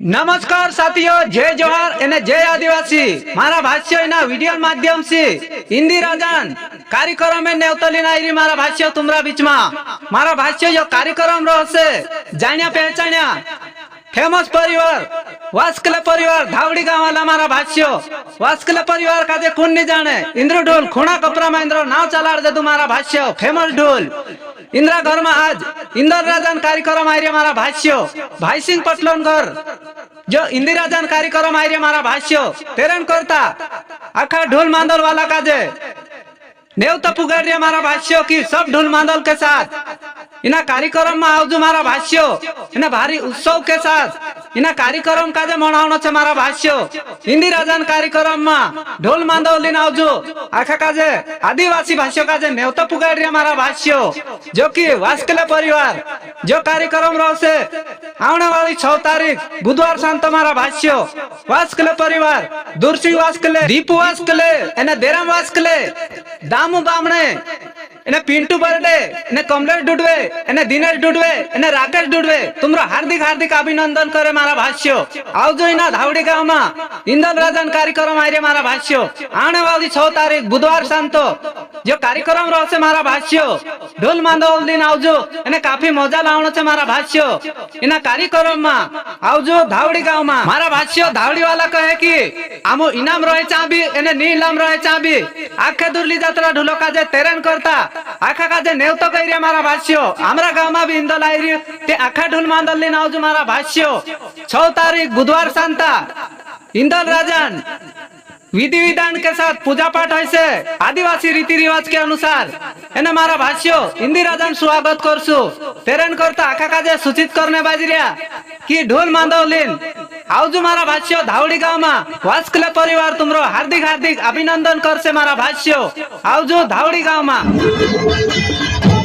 नमस्कार साथियों, जय जोहार एने जय आदिवासी। मारा भाष्य इना वीडियो माध्यम से हिंदी राजन कार्यक्रम में नेवतली नायरी मारा भाष्य तुमरा बीच में मारा भाष्य जो कार्यक्रम रहो से जानिया पहचानिया फेमस परिवार वास्कले परिवार धावड़ी गांव वाला मारा भाष्य वास्कले परिवार का जे कौन नहीं जाने इंद्र ढोल खुणा कपरा महेंद्र नाव चलाड़ दे तुम्हारा भाष्य फेमस ढोल इंदिरा घर में आज इंदर राजन कार्यक्रम आयरे मारा भाष्य भाई सिंह पटलोनगर जो इंदिरा राजन कार्यक्रम आयरे मारा भाष्य तेरन करता आखा ढोल मांदल वाला का जे नेवता पुगाड़िया मारा भाष्य की सब ढोल मांदल के साथ इना कार्यक्रम में आवजू मारा भाष्य इना भारी उत्सव के साथ इना कार्यक्रम काजे मनावनो छे मारा भाष्य हिंदी राजन कार्यक्रम में ढोल मांदल लीन आवजू आखा काजे आदिवासी भाष्य काजे नेवता पुगाड़िया मारा भाष्य जो कि वास्कले परिवार जो कार्यक्रम रहसे आने वाली 6 तारीख बुधवार शांत मारा भाष्य वास्कले परिवार दुरसिंह वास्कले दीपू वास्कले एने देराम वास्कले दामू बामणे एने पिंटू बर्डे एने कमलेश डुडवे एने दिनेश डुडवे एने राकेश डुडवे तुमरा हार्दिक हार्दिक अभिनंदन करे मारा भाष्य आवजो इना धावड़ी गांव में इंदल राजन कार्यक्रम आयरे मारा भाष्य आने वाली 6 तारीख बुधवार शांत जो कार्यक्रम रहसे मारा भाष्य ढोल मांदल दिन आवजो एने काफी मजा लावनो छे मारा भाष्य इना कार्यक्रम में आवजो धावड़ी गांव में मारा भाष्य धावड़ी वाला कहे कि आमो इनाम रहे चाबी एने नीलाम रहे चाबी आखे दुरली जात्रा ढोलो काजे तेरन करता आखा काजे नेवतो कइरे मारा भाष्य हमरा गांव में भी इंदल आयरी ते आखा ढोल मांदल दिन आवजो मारा भाष्य 6 तारीख बुधवार शांता इंदल राजन विधि विधान के साथ पूजा पाठ ऐसे आदिवासी रीति रिवाज के अनुसार एने मारा भाष्य हिंदी राजन स्वागत करसु तेरन करता आखा काजे सूचित करने बाजरिया कि ढोल मांदवलीन आवजू मारा भाष्य धावड़ी गांव में वास्कले परिवार तुमरो हार्दिक हार्दिक अभिनंदन करसे मारा भाष्य आवजू धावड़ी गांव में।